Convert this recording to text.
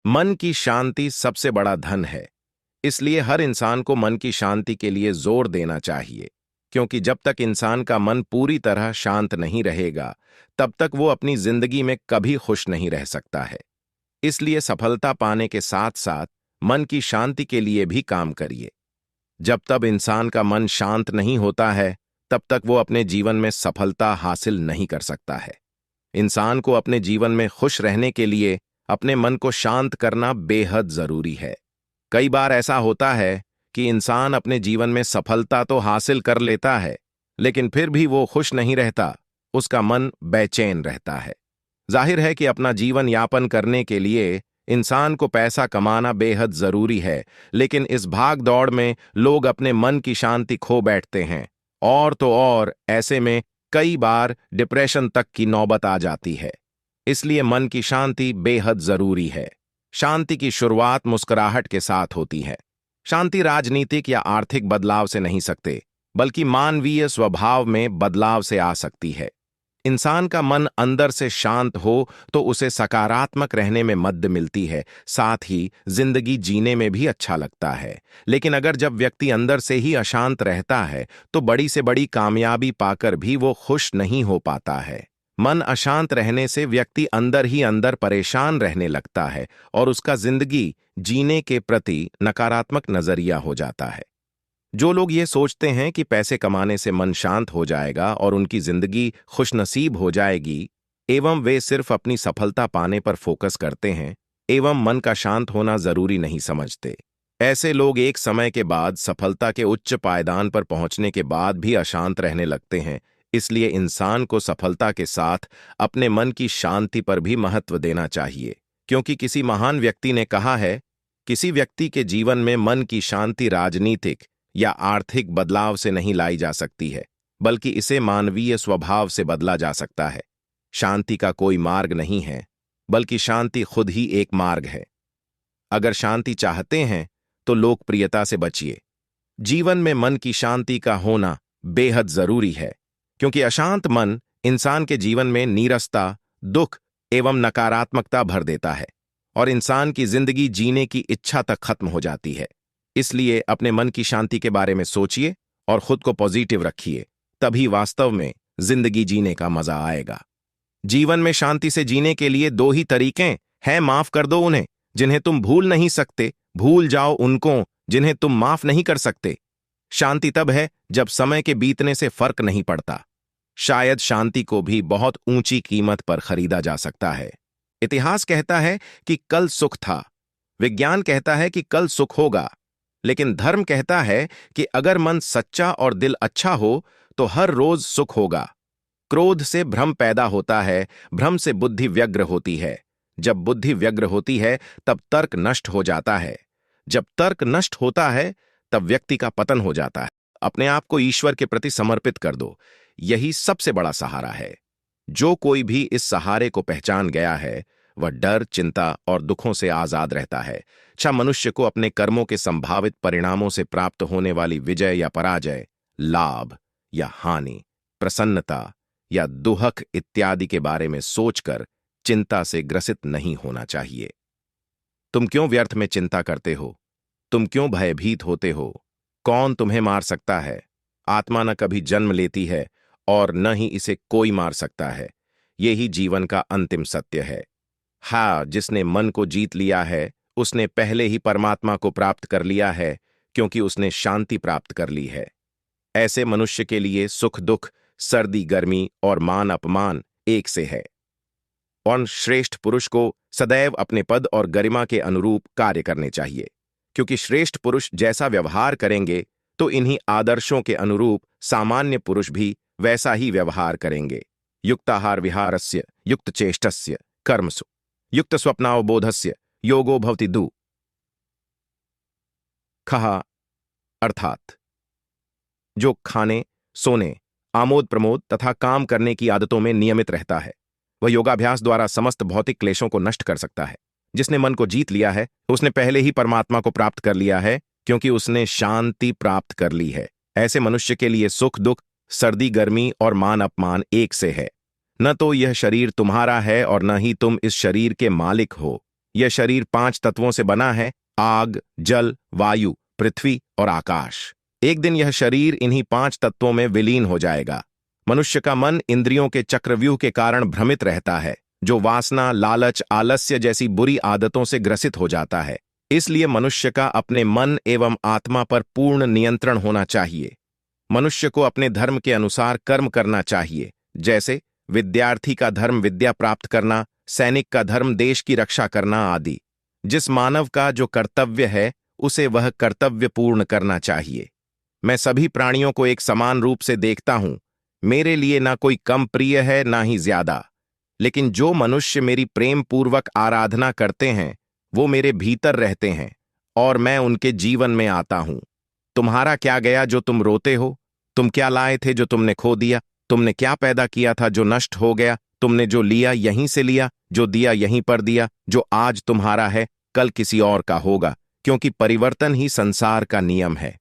मन की शांति सबसे बड़ा धन है। इसलिए हर इंसान को मन की शांति के लिए जोर देना चाहिए, क्योंकि जब तक इंसान का मन पूरी तरह शांत नहीं रहेगा, तब तक वो अपनी जिंदगी में कभी खुश नहीं रह सकता है। इसलिए सफलता पाने के साथ साथ मन की शांति के लिए भी काम करिए। जब तक इंसान का मन शांत नहीं होता है, तब तक वो अपने जीवन में सफलता हासिल नहीं कर सकता है। इंसान को अपने जीवन में खुश रहने के लिए अपने मन को शांत करना बेहद जरूरी है। कई बार ऐसा होता है कि इंसान अपने जीवन में सफलता तो हासिल कर लेता है, लेकिन फिर भी वो खुश नहीं रहता, उसका मन बेचैन रहता है। जाहिर है कि अपना जीवन यापन करने के लिए इंसान को पैसा कमाना बेहद जरूरी है, लेकिन इस भाग दौड़ में लोग अपने मन की शांति खो बैठते हैं, और तो और ऐसे में कई बार डिप्रेशन तक की नौबत आ जाती है। इसलिए मन की शांति बेहद जरूरी है। शांति की शुरुआत मुस्कुराहट के साथ होती है। शांति राजनीतिक या आर्थिक बदलाव से नहीं सकते, बल्कि मानवीय स्वभाव में बदलाव से आ सकती है। इंसान का मन अंदर से शांत हो तो उसे सकारात्मक रहने में मदद मिलती है, साथ ही जिंदगी जीने में भी अच्छा लगता है। लेकिन अगर जब व्यक्ति अंदर से ही अशांत रहता है, तो बड़ी से बड़ी कामयाबी पाकर भी वो खुश नहीं हो पाता है। मन अशांत रहने से व्यक्ति अंदर ही अंदर परेशान रहने लगता है और उसका जिंदगी जीने के प्रति नकारात्मक नजरिया हो जाता है। जो लोग ये सोचते हैं कि पैसे कमाने से मन शांत हो जाएगा और उनकी जिंदगी खुशनसीब हो जाएगी, एवं वे सिर्फ अपनी सफलता पाने पर फोकस करते हैं एवं मन का शांत होना जरूरी नहीं समझते। ऐसे लोग एक समय के बाद सफलता के उच्च पायदान पर पहुंचने के बाद भी अशांत रहने लगते हैं। इसलिए इंसान को सफलता के साथ अपने मन की शांति पर भी महत्व देना चाहिए, क्योंकि किसी महान व्यक्ति ने कहा है, किसी व्यक्ति के जीवन में मन की शांति राजनीतिक या आर्थिक बदलाव से नहीं लाई जा सकती है, बल्कि इसे मानवीय स्वभाव से बदला जा सकता है। शांति का कोई मार्ग नहीं है, बल्कि शांति खुद ही एक मार्ग है। अगर शांति चाहते हैं तो लोकप्रियता से बचिए। जीवन में मन की शांति का होना बेहद जरूरी है, क्योंकि अशांत मन इंसान के जीवन में नीरसता, दुख एवं नकारात्मकता भर देता है और इंसान की जिंदगी जीने की इच्छा तक खत्म हो जाती है। इसलिए अपने मन की शांति के बारे में सोचिए और खुद को पॉजिटिव रखिए, तभी वास्तव में जिंदगी जीने का मजा आएगा। जीवन में शांति से जीने के लिए दो ही तरीके हैं, माफ कर दो उन्हें जिन्हें तुम भूल नहीं सकते, भूल जाओ उनको जिन्हें तुम माफ नहीं कर सकते। शांति तब है जब समय के बीतने से फर्क नहीं पड़ता। शायद शांति को भी बहुत ऊंची कीमत पर खरीदा जा सकता है। इतिहास कहता है कि कल सुख था, विज्ञान कहता है कि कल सुख होगा, लेकिन धर्म कहता है कि अगर मन सच्चा और दिल अच्छा हो तो हर रोज सुख होगा। क्रोध से भ्रम पैदा होता है, भ्रम से बुद्धि व्यग्र होती है। जब बुद्धि व्यग्र होती है तब तर्क नष्ट हो जाता है। जब तर्क नष्ट होता है तब व्यक्ति का पतन हो जाता है। अपने आप को ईश्वर के प्रति समर्पित कर दो, यही सबसे बड़ा सहारा है। जो कोई भी इस सहारे को पहचान गया है, वह डर, चिंता और दुखों से आजाद रहता है। अच्छा मनुष्य को अपने कर्मों के संभावित परिणामों से प्राप्त होने वाली विजय या पराजय, लाभ या हानि, प्रसन्नता या दुहक इत्यादि के बारे में सोचकर चिंता से ग्रसित नहीं होना चाहिए। तुम क्यों व्यर्थ में चिंता करते हो? तुम क्यों भयभीत होते हो? कौन तुम्हें मार सकता है? आत्मा न कभी जन्म लेती है और न ही इसे कोई मार सकता है। यही जीवन का अंतिम सत्य है। हाँ, जिसने मन को जीत लिया है उसने पहले ही परमात्मा को प्राप्त कर लिया है, क्योंकि उसने शांति प्राप्त कर ली है। ऐसे मनुष्य के लिए सुख दुख, सर्दी गर्मी और मान अपमान एक से है। और श्रेष्ठ पुरुष को सदैव अपने पद और गरिमा के अनुरूप कार्य करने चाहिए, क्योंकि श्रेष्ठ पुरुष जैसा व्यवहार करेंगे तो इन्हीं आदर्शों के अनुरूप सामान्य पुरुष भी वैसा ही व्यवहार करेंगे। युक्ताहार विहारस्य युक्त चेष्टस्य कर्मसु युक्त स्वप्नावबोधस्य योगो भवति दु खहा, अर्थात जो खाने, सोने, आमोद प्रमोद तथा काम करने की आदतों में नियमित रहता है, वह योगाभ्यास द्वारा समस्त भौतिक क्लेशों को नष्ट कर सकता है। जिसने मन को जीत लिया है उसने पहले ही परमात्मा को प्राप्त कर लिया है, क्योंकि उसने शांति प्राप्त कर ली है। ऐसे मनुष्य के लिए सुख दुख, सर्दी गर्मी और मान अपमान एक से है। न तो यह शरीर तुम्हारा है और न ही तुम इस शरीर के मालिक हो। यह शरीर 5 तत्वों से बना है: आग, जल, वायु, पृथ्वी और आकाश। एक दिन यह शरीर इन्हीं 5 तत्वों में विलीन हो जाएगा। मनुष्य का मन इंद्रियों के चक्रव्यूह के कारण भ्रमित रहता है, जो वासना, लालच, आलस्य जैसी बुरी आदतों से ग्रसित हो जाता है। इसलिए मनुष्य का अपने मन एवं आत्मा पर पूर्ण नियंत्रण होना चाहिए। मनुष्य को अपने धर्म के अनुसार कर्म करना चाहिए, जैसे विद्यार्थी का धर्म विद्या प्राप्त करना, सैनिक का धर्म देश की रक्षा करना आदि। जिस मानव का जो कर्तव्य है उसे वह कर्तव्य पूर्ण करना चाहिए। मैं सभी प्राणियों को एक समान रूप से देखता हूं। मेरे लिए ना कोई कम प्रिय है ना ही ज्यादा। लेकिन जो मनुष्य मेरी प्रेम पूर्वक आराधना करते हैं वो मेरे भीतर रहते हैं और मैं उनके जीवन में आता हूं। तुम्हारा क्या गया जो तुम रोते हो? तुम क्या लाए थे जो तुमने खो दिया? तुमने क्या पैदा किया था जो नष्ट हो गया? तुमने जो लिया यहीं से लिया, जो दिया यहीं पर दिया। जो आज तुम्हारा है कल किसी और का होगा, क्योंकि परिवर्तन ही संसार का नियम है।